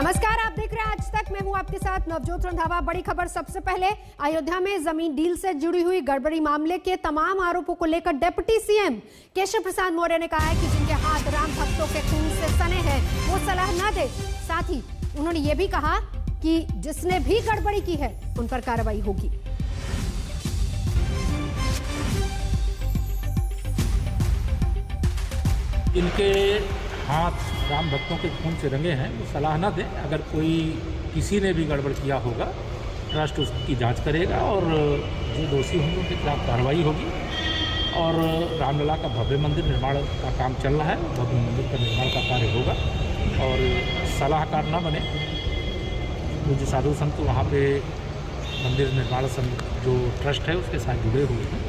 नमस्कार, आप देख रहे हैं आज तक। मैं हूं आपके साथ नवजोत रंधावा। बड़ी खबर सबसे पहले, अयोध्या में जमीन डील से जुड़ी हुई गड़बड़ी मामले के तमाम आरोपों को लेकर डिप्टी सीएम केशव प्रसाद मौर्य ने कहा है कि जिनके हाथ राम भक्तों के खून से सने हैं वो सलाह न दे। साथ ही उन्होंने ये भी कहा कि जिसने भी गड़बड़ी की है उन पर कार्रवाई होगी। इनके हाथ राम भक्तों के खून से रंगे हैं, वो सलाह ना दें। अगर कोई किसी ने भी गड़बड़ किया होगा, ट्रस्ट उसकी जांच करेगा और जो दोषी होंगे उनके खिलाफ कार्रवाई होगी। और रामलला का भव्य मंदिर निर्माण का काम चल रहा है, भव्य मंदिर का निर्माण का कार्य होगा और सलाहकार ना बने। मुझे साधु संत वहाँ पे मंदिर निर्माण जो ट्रस्ट है उसके साथ जुड़े हुए हैं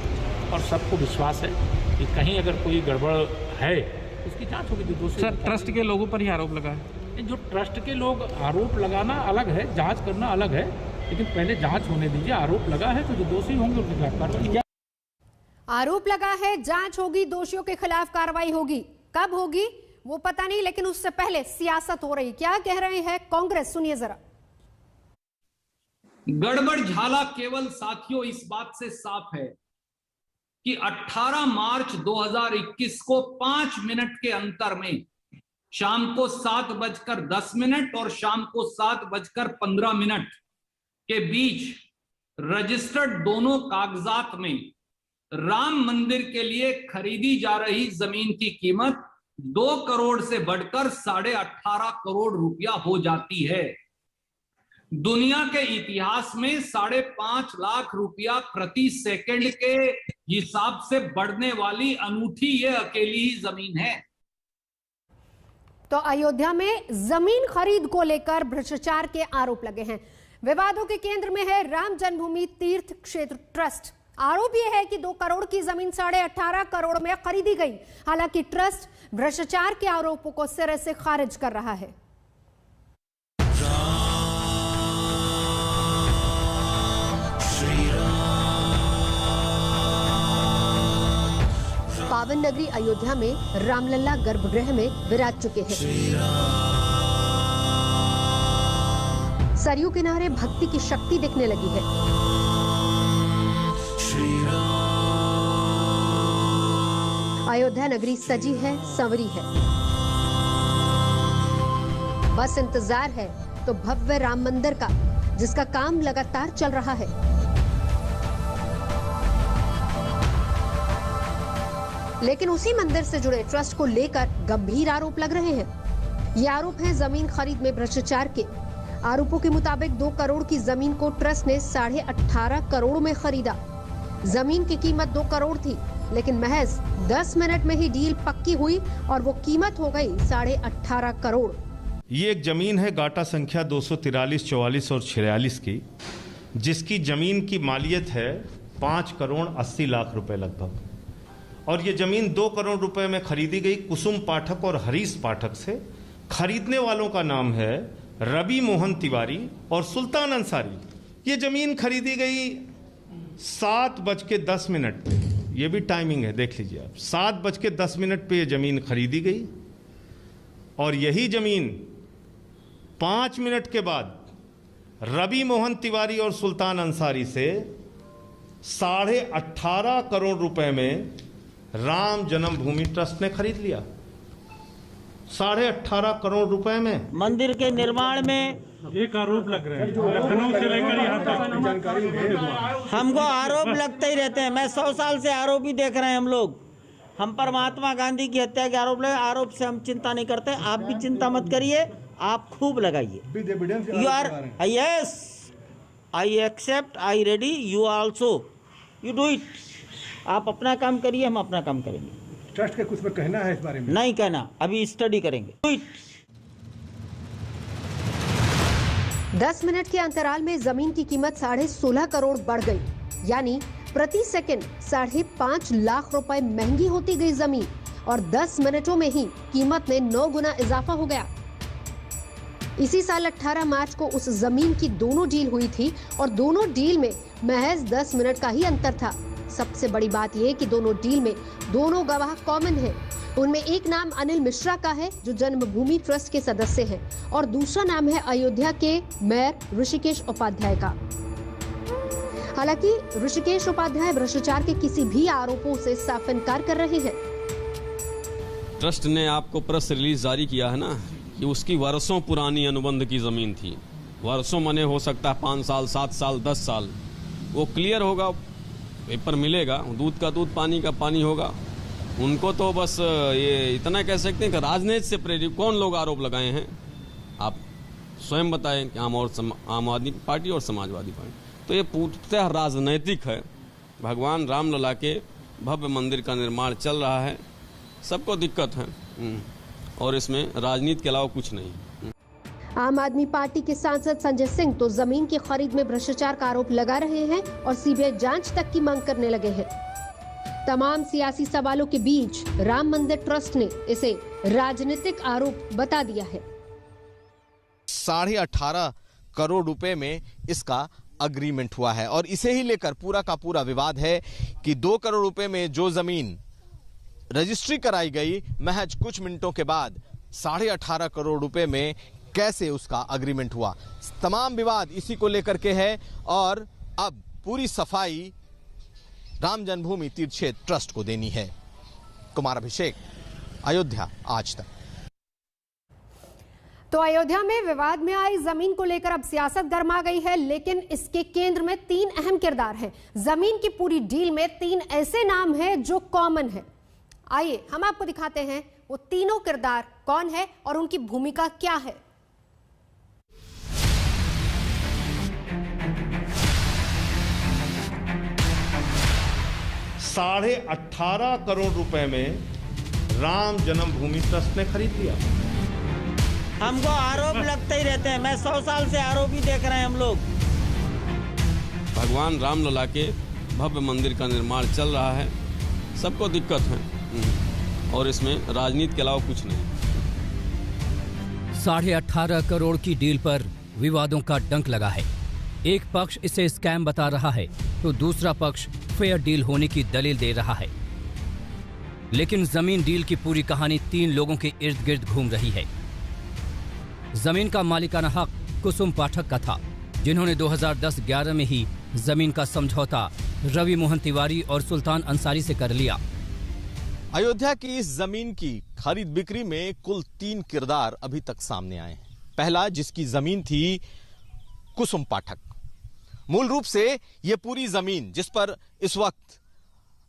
और सबको विश्वास है कि कहीं अगर कोई गड़बड़ है उसकी जांच होगी। जो दोषी सर, ट्रस्ट के लोगों पर ही आरोप लगा है। जो ट्रस्ट के लोग आरोप लगाना अलग है, जांच करना अलग है, लेकिन पहले जांच होने दीजिए। आरोप लगा है तो जो दोषी होंगे उनके खिलाफ कार्रवाई। आरोप लगा है, जांच होगी, दोषियों के खिलाफ कार्रवाई होगी। कब होगी वो पता नहीं, लेकिन उससे पहले सियासत हो रही। क्या कह रहे हैं कांग्रेस, सुनिए जरा। गड़बड़ झाला केवल साथियों इस बात से साफ है कि 18 मार्च 2021 को 5 मिनट के अंतर में शाम को 7:10 और शाम को 7:15 के बीच रजिस्टर्ड दोनों कागजात में राम मंदिर के लिए खरीदी जा रही जमीन की कीमत 2 करोड़ से बढ़कर 18.5 करोड़ रुपया हो जाती है। दुनिया के इतिहास में 5.5 लाख रुपया प्रति सेकंड के हिसाब से बढ़ने वाली अनूठी ये अकेली ही जमीन है। तो अयोध्या में जमीन खरीद को लेकर भ्रष्टाचार के आरोप लगे हैं। विवादों के केंद्र में है राम जन्मभूमि तीर्थ क्षेत्र ट्रस्ट। आरोप यह है कि 2 करोड़ की जमीन 18.5 करोड़ में खरीदी गई। हालांकि ट्रस्ट भ्रष्टाचार के आरोपों को सिरे से खारिज कर रहा है। पावन नगरी अयोध्या में रामलला गर्भगृह में विराज चुके हैं। सरयू किनारे भक्ति की शक्ति दिखने लगी है। अयोध्या नगरी सजी है, संवरी है। बस इंतजार है तो भव्य राम मंदिर का, जिसका काम लगातार चल रहा है। लेकिन उसी मंदिर से जुड़े ट्रस्ट को लेकर गंभीर आरोप लग रहे हैं। ये आरोप है जमीन खरीद में भ्रष्टाचार के। आरोपों के मुताबिक 2 करोड़ की जमीन को ट्रस्ट ने 18.5 करोड़ में खरीदा। जमीन की कीमत 2 करोड़ थी, लेकिन महज 10 मिनट में ही डील पक्की हुई और वो कीमत हो गई 18.5 करोड़। ये एक जमीन है गाटा संख्या 243, 44 और 46 की, जिसकी जमीन की मालियत है 5 करोड़ 80 लाख रुपए लगभग। और ये जमीन 2 करोड़ रुपए में खरीदी गई कुसुम पाठक और हरीश पाठक से। खरीदने वालों का नाम है रवि मोहन तिवारी और सुल्तान अंसारी। ये जमीन खरीदी गई 7:10 पे। ये भी टाइमिंग है, देख लीजिए आप। 7:10 पे ये जमीन खरीदी गई और यही जमीन 5 मिनट के बाद रवि मोहन तिवारी और सुल्तान अंसारी से 18.5 करोड़ रुपए में राम जन्मभूमि ट्रस्ट ने खरीद लिया। 18.5 करोड़ रुपए में मंदिर के निर्माण में एक आरोप लग रहा है। लखनऊ से लेकर यहाँ तक जानकारी हमको आरोप लगते ही रहते हैं। मैं 100 साल से आरोप ही देख रहे हैं हम लोग। हम पर महात्मा गांधी की हत्या के आरोप लगे। आरोप से हम चिंता नहीं करते। आप भी चिंता मत करिए, आप खूब लगाइए। You are yes, I accept, I ready, you also, you do it. आप अपना काम करिए, हम अपना काम करेंगे। ट्रस्ट का कुछ पर कहना है इस बारे में? नहीं कहना, अभी स्टडी करेंगे। 10 मिनट के अंतराल में जमीन की कीमत 16.5 करोड़ बढ़ गई। यानी प्रति सेकंड 5.5 लाख रुपए महंगी होती गई जमीन और 10 मिनटों में ही कीमत में 9 गुना इजाफा हो गया। इसी साल 18 मार्च को उस जमीन की दोनों डील हुई थी और दोनों डील में महज 10 मिनट का ही अंतर था। सबसे बड़ी बात यह कि दोनों डील में दोनों गवाह कॉमन हैं। उनमें एक नाम अनिल मिश्रा का है जो जन्मभूमि ट्रस्ट के सदस्य हैं और दूसरा नाम है अयोध्या के मेयर ऋषिकेश उपाध्याय का। हालांकि ऋषिकेश उपाध्याय भ्रष्टाचार के किसी भी आरोपों से साफ इनकार कर रहे हैं। ट्रस्ट ने आपको प्रेस रिलीज जारी किया है ना कि उसकी वर्षों पुरानी अनुबंध की जमीन थी। वर्षों मने हो सकता है 5 साल, 7 साल, 10 साल, वो क्लियर होगा, पेपर मिलेगा, दूध का दूध पानी का पानी होगा। उनको तो बस ये इतना कह सकते हैं कि राजनीति से प्रेरित कौन लोग आरोप लगाए हैं, आप स्वयं बताएं कि आम आदमी पार्टी और समाजवादी पार्टी। तो ये पूर्णतः राजनैतिक है। भगवान रामलला के भव्य मंदिर का निर्माण चल रहा है, सबको दिक्कत है और इसमें राजनीति के अलावा कुछ नहीं। आम आदमी पार्टी के सांसद संजय सिंह तो जमीन की खरीद में भ्रष्टाचार का आरोप लगा रहे हैं और सीबीआई जांच तक की मांग करने लगे हैं। तमाम सियासी सवालों के बीच राम मंदिर ट्रस्ट ने इसे राजनीतिक आरोप बता दिया है। 18.5 करोड़ रुपए में इसका अग्रीमेंट हुआ है और इसे ही लेकर पूरा का पूरा विवाद है कि 2 करोड़ रुपए में जो जमीन रजिस्ट्री कराई गई, महज कुछ मिनटों के बाद 18.5 करोड़ रुपए में कैसे उसका अग्रीमेंट हुआ। तमाम विवाद इसी को लेकर के है और अब पूरी सफाई राम जन्मभूमि तीर्थ क्षेत्र ट्रस्ट को देनी है। कुमार अभिषेक, अयोध्या आज तक। तो अयोध्या में विवाद में आई जमीन को लेकर अब सियासत गर्मा गई है, लेकिन इसके केंद्र में 3 अहम किरदार हैं। जमीन की पूरी डील में 3 ऐसे नाम हैं जो कॉमन है। आइए हम आपको दिखाते हैं वो तीनों किरदार कौन है और उनकी भूमिका क्या है। 18.5 करोड़ रुपए में राम जन्मभूमि ट्रस्ट ने खरीद लिया। हमको आरोप लगते ही रहते हैं, मैं 100 साल से आरोप ही देख रहे हैं हम लोग। भगवान रामलला के भव्य मंदिर का निर्माण चल रहा है, सबको दिक्कत है और इसमें राजनीति के अलावा कुछ नहीं। 18.5 करोड़ की डील पर विवादों का डंक लगा है। एक पक्ष इसे स्कैम बता रहा है तो दूसरा पक्ष फेयर डील होने की दलील दे रहा है। लेकिन जमीन डील की पूरी कहानी 3 लोगों के इर्द गिर्द घूम रही है। जमीन का मालिकाना हक कुसुम पाठक का था, जिन्होंने 2010-11 में ही जमीन का समझौता रवि मोहन तिवारी और सुल्तान अंसारी से कर लिया। अयोध्या की इस जमीन की खरीद बिक्री में कुल 3 किरदार अभी तक सामने आए हैं। पहला, जिसकी जमीन थी कुसुम पाठक। मूल रूप से यह पूरी जमीन जिस पर इस वक्त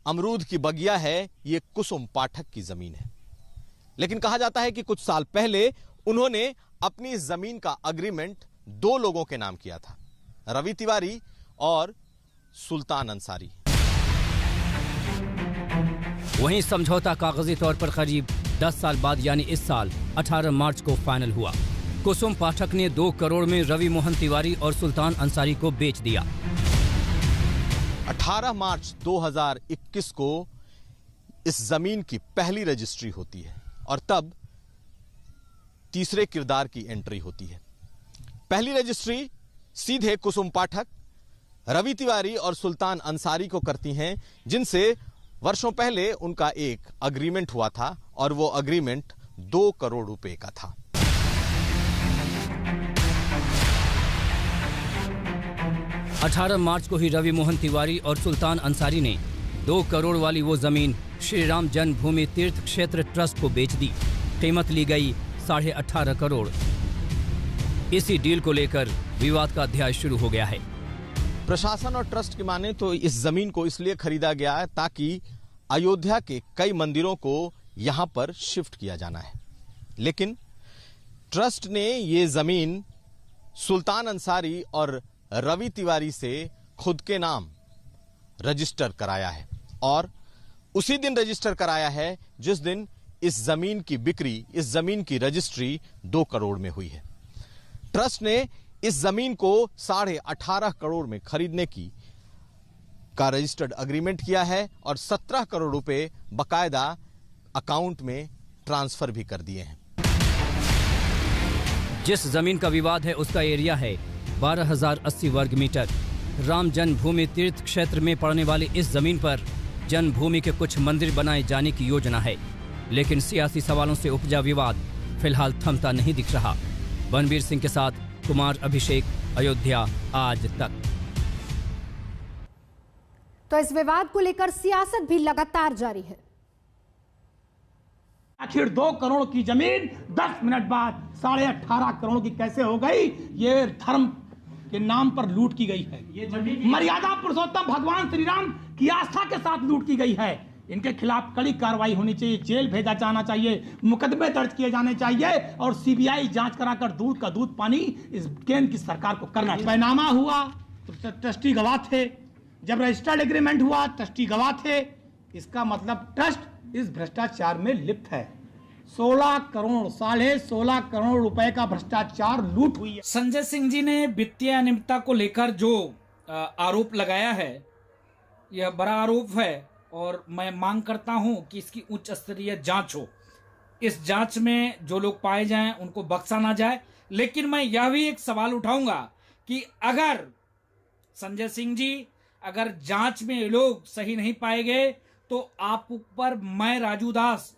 अमरूद की बगिया है, यह कुसुम पाठक की जमीन है। लेकिन कहा जाता है कि कुछ साल पहले उन्होंने अपनी इस जमीन का अग्रीमेंट 2 लोगों के नाम किया था, रवि तिवारी और सुल्तान अंसारी। वहीं समझौता कागजी तौर पर करीब 10 साल बाद यानी इस साल 18 मार्च को फाइनल हुआ। कुसुम पाठक ने 2 करोड़ में रवि मोहन तिवारी और सुल्तान अंसारी को बेच दिया। 18 मार्च 2021 को इस जमीन की पहली रजिस्ट्री होती है और तब तीसरे किरदार की एंट्री होती है। पहली रजिस्ट्री सीधे कुसुम पाठक, रवि तिवारी और सुल्तान अंसारी को करती हैं, जिनसे वर्षों पहले उनका एक अग्रीमेंट हुआ था और वो अग्रीमेंट 2 करोड़ रुपए का था। 18 मार्च को ही रवि मोहन तिवारी और सुल्तान अंसारी ने 2 करोड़ वाली वो जमीन श्री राम जन्मभूमि तीर्थ क्षेत्र ट्रस्ट को बेच दी। कीमत ली गई 18.5 करोड़। इसी डील को लेकर विवाद का अध्याय शुरू हो गया है। प्रशासन और ट्रस्ट की माने तो इस जमीन को इसलिए खरीदा गया है ताकि अयोध्या के कई मंदिरों को यहां पर शिफ्ट किया जाना है। लेकिन ट्रस्ट ने ये जमीन सुल्तान अंसारी और रवि तिवारी से खुद के नाम रजिस्टर कराया है और उसी दिन रजिस्टर कराया है जिस दिन इस जमीन की बिक्री, इस जमीन की रजिस्ट्री 2 करोड़ में हुई है। ट्रस्ट ने इस जमीन को 18.5 करोड़ में खरीदने का रजिस्टर्ड अग्रीमेंट किया है और 17 करोड़ रुपए बकायदा अकाउंट में ट्रांसफर भी कर दिए हैं। जिस जमीन का विवाद है उसका एरिया है 12,080 वर्ग मीटर। राम जन्मभूमि तीर्थ क्षेत्र में पड़ने वाली इस जमीन पर जन्मभूमि के कुछ मंदिर बनाए जाने की योजना है, लेकिन सियासी सवालों से उपजा विवाद फिलहाल थमता नहीं दिख रहा। बनबीर सिंह के साथ कुमार अभिषेक, अयोध्या आज तक। तो इस विवाद को लेकर सियासत भी लगातार जारी है। आखिर 2 करोड़ की जमीन 10 मिनट बाद 18.5 करोड़ की कैसे हो गई? ये धर्म के नाम पर लूट की गई है। ये जमीन मर्यादा पुरुषोत्तम भगवान श्री राम की आस्था के साथ लूट की गई है। इनके खिलाफ कड़ी कार्रवाई होनी चाहिए, जेल भेजा जाना चाहिए, मुकदमे दर्ज किए जाने चाहिए और सीबीआई जांच कराकर दूध का दूध पानी इस केंद्र की सरकार को करना चाहिए। पैनामा हुआ तो ट्रस्टी गवाह थे, जब रजिस्टर्ड एग्रीमेंट हुआ ट्रस्टी गवाह थे। इसका मतलब ट्रस्ट इस भ्रष्टाचार में लिप्त है। 16 करोड़ 16.5 करोड़ रुपए का भ्रष्टाचार लूट हुई है। संजय सिंह जी ने वित्तीय अनियमितता को लेकर जो आरोप लगाया है, यह बड़ा आरोप है और मैं मांग करता हूं कि इसकी उच्च स्तरीय जांच हो। इस जांच में जो लोग पाए जाएं उनको बख्शा ना जाए। लेकिन मैं यह भी एक सवाल उठाऊंगा कि अगर संजय सिंह जी अगर जांच में ये लोग सही नहीं पाए गए तो आप ऊपर मैं राजू दास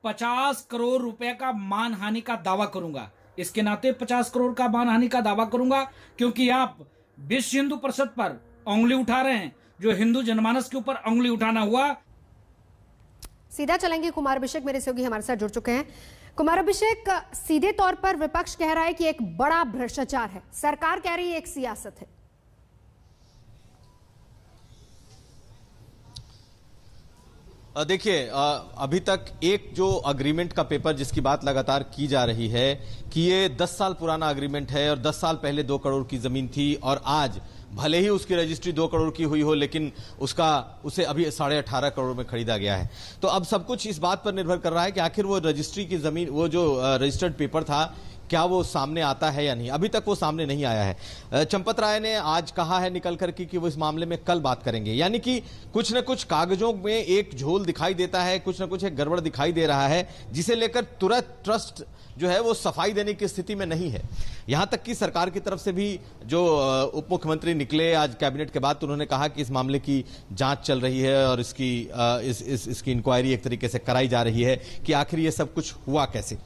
50 करोड़ रुपए का मानहानि का दावा करूंगा। इसके नाते 50 करोड़ का मानहानि का दावा करूंगा क्योंकि आप विश्व हिंदू परिषद पर उंगली उठा रहे हैं, जो हिंदू जनमानस के ऊपर उंगली उठाना हुआ। सीधा चलेंगे, कुमार अभिषेक मेरे सहयोगी हमारे साथ जुड़ चुके हैं। कुमार अभिषेक, सीधे तौर पर विपक्ष कह रहा है कि एक बड़ा भ्रष्टाचार है, सरकार कह रही है एक सियासत है। देखिए, अभी तक एक जो अग्रीमेंट का पेपर जिसकी बात लगातार की जा रही है कि ये 10 साल पुराना अग्रीमेंट है और 10 साल पहले 2 करोड़ की जमीन थी और आज भले ही उसकी रजिस्ट्री 2 करोड़ की हुई हो लेकिन उसे अभी 18.5 करोड़ में खरीदा गया है। तो अब सब कुछ इस बात पर निर्भर कर रहा है कि आखिर वो रजिस्ट्री की जमीन, वो जो रजिस्टर्ड पेपर था, क्या वो सामने आता है या नहीं। अभी तक वो सामने नहीं आया है। चंपत राय ने आज कहा है निकल करके कि वो इस मामले में कल बात करेंगे, यानी कि कुछ न कुछ कागजों में एक झोल दिखाई देता है, कुछ न कुछ एक गड़बड़ दिखाई दे रहा है, जिसे लेकर तुरंत ट्रस्ट जो है वो सफाई देने की स्थिति में नहीं है। यहां तक कि सरकार की तरफ से भी जो उप मुख्यमंत्री निकले आज कैबिनेट के बाद, तो उन्होंने कहा कि इस मामले की जांच चल रही है और इसकी इंक्वायरी एक तरीके से कराई जा रही है कि आखिर ये सब कुछ हुआ कैसे।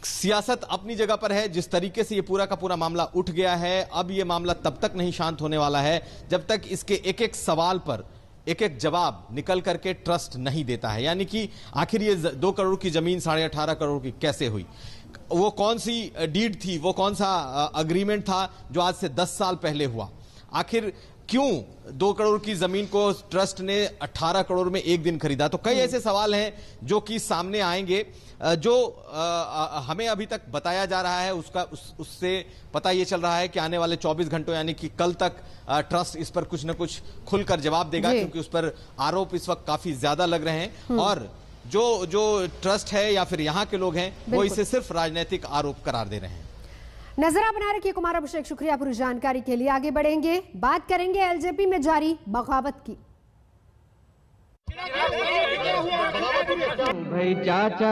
सियासत अपनी जगह पर है। जिस तरीके से ये पूरा का पूरा मामला उठ गया है, अब ये मामला तब तक नहीं शांत होने वाला है जब तक इसके एक एक सवाल पर एक एक जवाब निकल करके ट्रस्ट नहीं देता है। यानी कि आखिर ये 2 करोड़ की जमीन 18.5 करोड़ की कैसे हुई, वो कौन सी डीड थी, वो कौन सा अग्रीमेंट था जो आज से 10 साल पहले हुआ, आखिर क्यों 2 करोड़ की जमीन को ट्रस्ट ने 18 करोड़ में एक दिन खरीदा। तो कई ऐसे सवाल हैं जो कि सामने आएंगे, जो हमें अभी तक बताया जा रहा है उससे पता ये चल रहा है कि आने वाले 24 घंटों यानी कि कल तक ट्रस्ट इस पर कुछ न कुछ खुलकर जवाब देगा, क्योंकि उस पर आरोप इस वक्त काफी ज्यादा लग रहे हैं और जो ट्रस्ट है या फिर यहाँ के लोग हैं वो इसे सिर्फ राजनीतिक आरोप करार दे रहे हैं। नजर बना रखिए कुमार अभिषेक, शुक्रिया पूरी जानकारी के लिए। आगे बढ़ेंगे, बात करेंगे एलजेपी में जारी बगावत की। भाई चाचा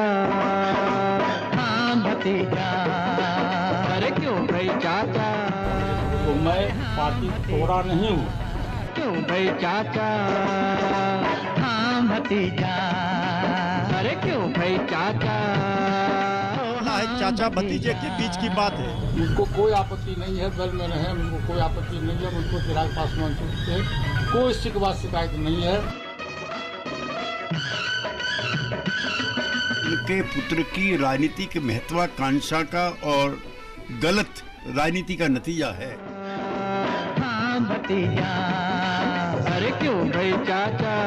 हाँ भतीजा, अरे क्यों भाई चाचा, तो मैं पार्टी तोड़ा नहीं हूँ। क्यों भाई चाचा हाँ भतीजा, अरे क्यों भाई चाचा। चाचा भतीजे के बीच की बात है। उनको कोई आपत्ति नहीं है, दल में रहे, उनको कोई आपत्ति नहीं है, उनको चिराग पासवान से कोई शिकवा शिकायत नहीं है। उनके पुत्र की राजनीति की महत्वाकांक्षा का और गलत राजनीति का नतीजा है। हाँ भतीजा, अरे क्यों भाई चाचा,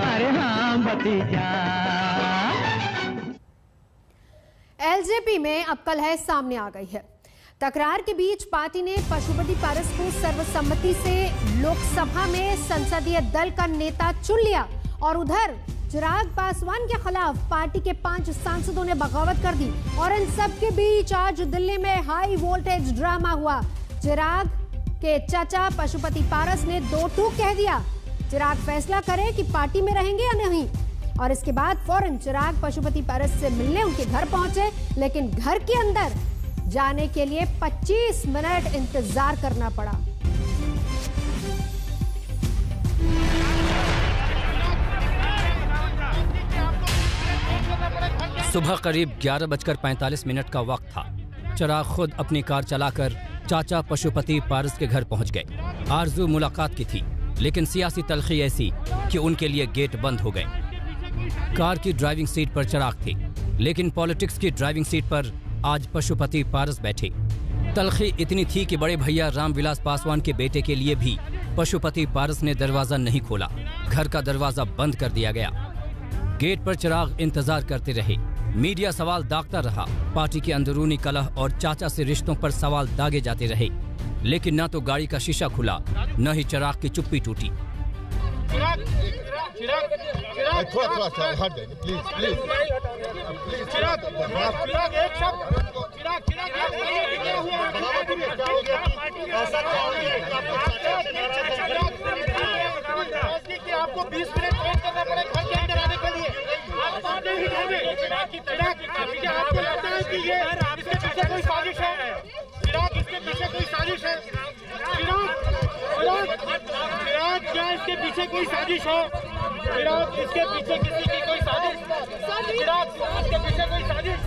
अरे हाँ भतीजा। एलजेपी में अब कलह सामने आ गई है। तकरार के बीच पार्टी ने पशुपति पारस को सर्वसम्मति से लोकसभा में संसदीय दल का नेता चुन लिया और उधर चिराग पासवान के खिलाफ पार्टी के 5 सांसदों ने बगावत कर दी और इन सब के बीच आज दिल्ली में हाई वोल्टेज ड्रामा हुआ। चिराग के चाचा पशुपति पारस ने 2 टूक कह दिया। चिराग फैसला करे कि पार्टी में रहेंगे या नहीं, और इसके बाद फौरन चिराग पशुपति पारस से मिलने उनके घर पहुंचे, लेकिन घर के अंदर जाने के लिए 25 मिनट इंतजार करना पड़ा। सुबह करीब 11:45 का वक्त था। चिराग खुद अपनी कार चलाकर चाचा पशुपति पारस के घर पहुंच गए। आरजू मुलाकात की थी, लेकिन सियासी तलखी ऐसी कि उनके लिए गेट बंद हो गए। कार की ड्राइविंग सीट पर चिराग थे, लेकिन पॉलिटिक्स की ड्राइविंग सीट पर आज पशुपति पारस बैठे। तलखी इतनी थी कि बड़े भैया रामविलास पासवान के बेटे के लिए भी पशुपति पारस ने दरवाजा नहीं खोला। घर का दरवाजा बंद कर दिया गया। गेट पर चिराग इंतजार करते रहे। मीडिया सवाल दागता रहा। पार्टी की अंदरूनी कलह और चाचा से रिश्तों पर सवाल दागे जाते रहे, लेकिन न तो गाड़ी का शीशा खुला, न ही चिराग की चुप्पी टूटी। आपको 20 मिनट वेट करना पड़े घर के अंदर आने के लिए। आप बात नहीं उठाओगे। क्या आपको लगता है कि ये इसके पीछे कोई साजिश है? चिराग, इसके पीछे कोई साजिश है? चिराग, क्या इसके पीछे कोई साजिश है? चिराग, इसके पीछे किसी की कोई साजिश? चिराग, इसके पीछे कोई साजिश?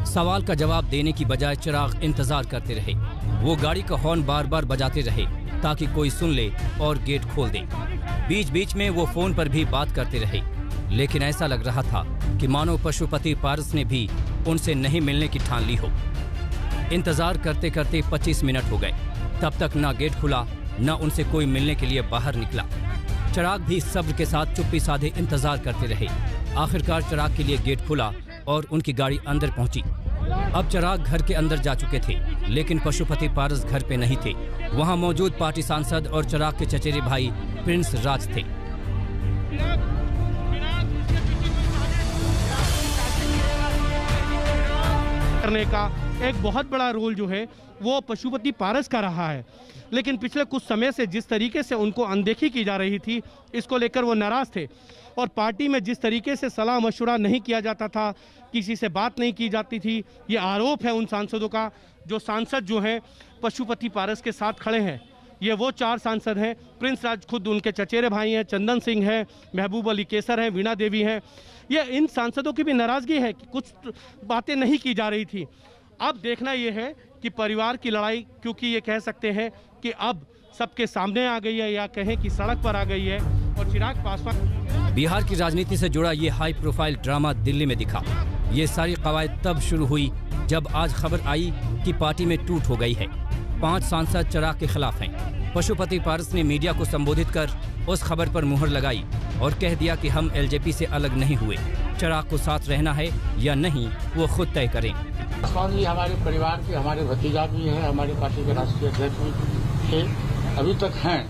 सवाल का जवाब देने की बजाय चिराग इंतजार करते रहे। वो गाड़ी का हॉर्न बार बार बजाते रहे ताकि कोई सुन ले और गेट खोल दे। बीच बीच में वो फोन पर भी बात करते रहे, लेकिन ऐसा लग रहा था कि मानो पशुपति पारस ने भी उनसे नहीं मिलने की ठान ली हो। इंतजार करते करते 25 मिनट हो गए। तब तक ना गेट खुला, न उनसे कोई मिलने के लिए बाहर निकला। चिराग भी सब्र के साथ चुप्पी साधे इंतजार करते रहे। आखिरकार चिराग के लिए गेट खुला और उनकी गाड़ी अंदर पहुंची। अब चिराग घर के अंदर जा चुके थे, लेकिन पशुपति पारस घर पे नहीं थे। वहां मौजूद पार्टी सांसद और चिराग के चचेरे भाई प्रिंस राज थे। करने का एक बहुत बड़ा रोल जो है वो पशुपति पारस का रहा है, लेकिन पिछले कुछ समय से जिस तरीके से उनको अनदेखी की जा रही थी, इसको लेकर वो नाराज थे। और पार्टी में जिस तरीके से सलाह मशवरा नहीं किया जाता था, किसी से बात नहीं की जाती थी, ये आरोप है उन सांसदों का। जो सांसद जो हैं पशुपति पारस के साथ खड़े हैं, ये वो 4 सांसद हैं। प्रिंस राज खुद उनके चचेरे भाई हैं, चंदन सिंह हैं, महबूब अली केसर हैं, वीणा देवी हैं। ये इन सांसदों की भी नाराज़गी है कि कुछ बातें नहीं की जा रही थी। अब देखना ये है कि परिवार की लड़ाई, क्योंकि ये कह सकते हैं कि अब सबके सामने आ गई है, या कहें कि सड़क पर आ गई है। और चिराग पासवान बिहार की राजनीति से जुड़ा ये हाई प्रोफाइल ड्रामा दिल्ली में दिखा। ये सारी कवायद तब शुरू हुई जब आज खबर आई कि पार्टी में टूट हो गई है। 5 सांसद चिराग के खिलाफ हैं। पशुपति पारस ने मीडिया को संबोधित कर उस खबर पर मुहर लगाई और कह दिया कि हम एलजेपी से अलग नहीं हुए। चिराग को साथ रहना है या नहीं, वो खुद तय करें। पासवान जी हमारे परिवार के, हमारे भतीजा भी है, हमारे पार्टी के राष्ट्रीय अध्यक्ष भी थे, अभी तक हैं।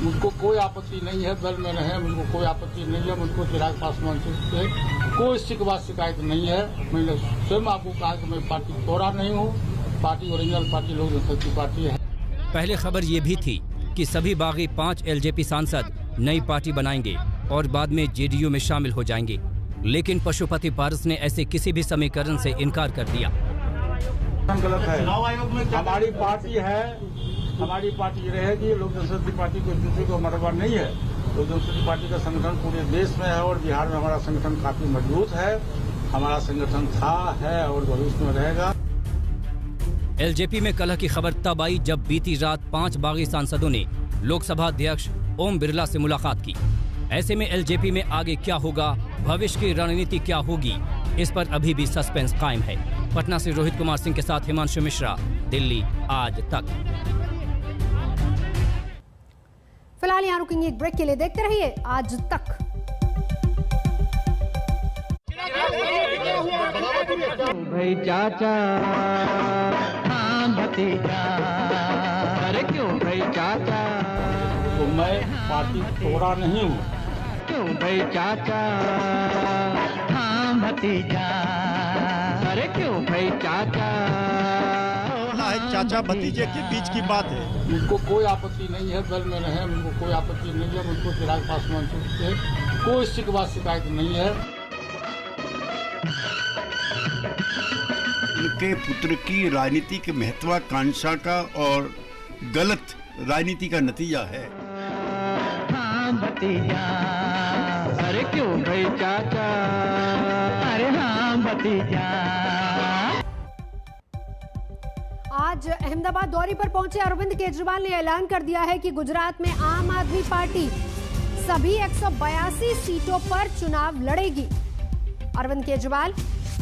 मुझको कोई आपत्ति नहीं है, दल में रहे, मुझको कोई आपत्ति नहीं है। मुझको चिराग पासवान से कोई शिकवा शिकायत नहीं है। मैंने स्वयं आपको कहा कि मैं पार्टी तोड़ा नहीं हूँ। पार्टी ओरिजिनल पार्टी लोक जनशक्ति पार्टी है। पहले खबर ये भी थी कि सभी बागी 5 एलजेपी सांसद नई पार्टी बनाएंगे और बाद में जेडीयू में शामिल हो जाएंगे, लेकिन पशुपति पारस ने ऐसे किसी भी समीकरण से इनकार कर दिया। गलत है। हमारी पार्टी है, हमारी पार्टी रहेगी। लोक जनशक्ति पार्टी को दूसरे को मरवा नहीं है। लोक जनशक्ति पार्टी का संगठन पूरे देश में है और बिहार में हमारा संगठन काफी मजबूत है। हमारा संगठन था, है और भविष्य में रहेगा। एलजेपी में कलह की खबर तब आई जब बीती रात 5 बागी सांसदों ने लोकसभा अध्यक्ष ओम बिरला से मुलाकात की। ऐसे में एलजेपी में आगे क्या होगा, भविष्य की रणनीति क्या होगी, इस पर अभी भी सस्पेंस कायम है। पटना से रोहित कुमार सिंह के साथ हिमांशु मिश्रा, दिल्ली आज तक। फिलहाल यहाँ रुकेंगे एक ब्रेक के लिए। देखते रहिए आज तक। भाई चाचा, हाँ भतीजा, अरे क्यों भाई चाचा? तो मैं पार्टी तोड़ा नहीं हूँ। क्यों भाई चाचा, हाँ भतीजा, अरे क्यों भाई चाचा? चाचा भतीजे के बीच की बात है। मुझको कोई आपत्ति नहीं है, दल में रहे, मुझको कोई आपत्ति नहीं है। मुझको चिराग पासवान से कोई शिकवा शिकायत नहीं है। उनके पुत्र की राजनीति की महत्वाकांक्षा का और गलत राजनीति का नतीजा है। हाँ भतीजा, अरे क्यों भाई चाचा, अरे भतीजा। आज अहमदाबाद दौरे पर पहुंचे अरविंद केजरीवाल ने ऐलान कर दिया है कि गुजरात में आम आदमी पार्टी सभी 182 सीटों पर चुनाव लड़ेगी। अरविंद केजरीवाल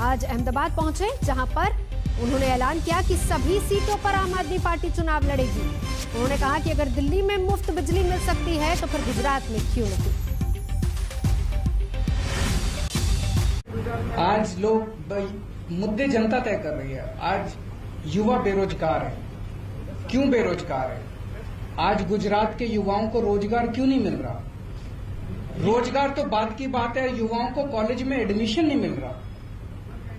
आज अहमदाबाद पहुंचे, जहां पर उन्होंने ऐलान किया कि सभी सीटों पर आम आदमी पार्टी चुनाव लड़ेगी। उन्होंने कहा कि अगर दिल्ली में मुफ्त बिजली मिल सकती है तो फिर गुजरात में क्यों नहीं। आज लोग मुद्दे जनता तय कर रही है। आज युवा बेरोजगार है, क्यों बेरोजगार है? आज गुजरात के युवाओं को रोजगार क्यों नहीं मिल रहा? रोजगार तो बात की बात है, युवाओं को कॉलेज में एडमिशन नहीं मिल रहा।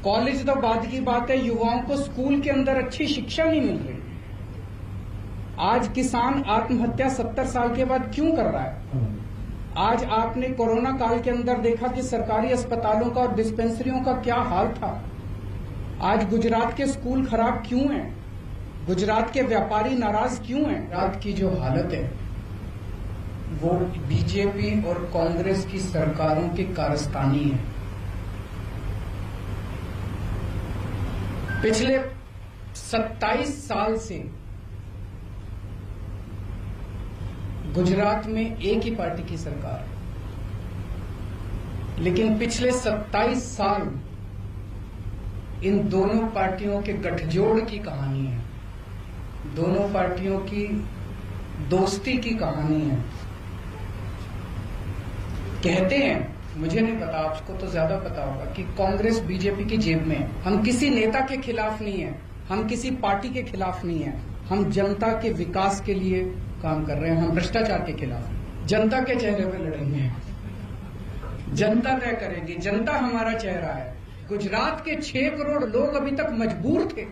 कॉलेज तो बात की बात है, युवाओं को स्कूल के अंदर अच्छी शिक्षा नहीं मिल रही। आज किसान आत्महत्या 70 साल के बाद क्यों कर रहा है? आज आपने कोरोना काल के अंदर देखा कि सरकारी अस्पतालों का और डिस्पेंसरियों का क्या हाल था। आज गुजरात के स्कूल खराब क्यों हैं? गुजरात के व्यापारी नाराज क्यों हैं? गुजरात की जो हालत है वो बीजेपी और कांग्रेस की सरकारों की कारस्तानी है। पिछले 27 साल से गुजरात में एक ही पार्टी की सरकार है, लेकिन पिछले 27 साल इन दोनों पार्टियों के गठजोड़ की कहानी है, दोनों पार्टियों की दोस्ती की कहानी है। कहते हैं, मुझे नहीं पता, आपको तो ज्यादा पता होगा, कि कांग्रेस बीजेपी की जेब में है। हम किसी नेता के खिलाफ नहीं है, हम किसी पार्टी के खिलाफ नहीं है, हम जनता के विकास के लिए काम कर रहे हैं। हम भ्रष्टाचार के खिलाफ जनता के चेहरे पे लड़ेंगे, जनता तय करेगी, जनता हमारा चेहरा है। गुजरात के 6 करोड़ लोग अभी तक मजबूर थे,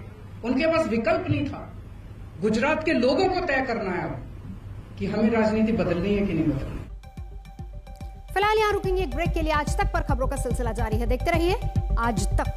उनके पास विकल्प नहीं था। गुजरात के लोगों को तय करना है अब कि हमें राजनीति बदलनी है कि नहीं बदलनी। फिलहाल यहां रुकेंगे एक ब्रेक के लिए। आज तक पर खबरों का सिलसिला जारी है, देखते रहिए आज तक।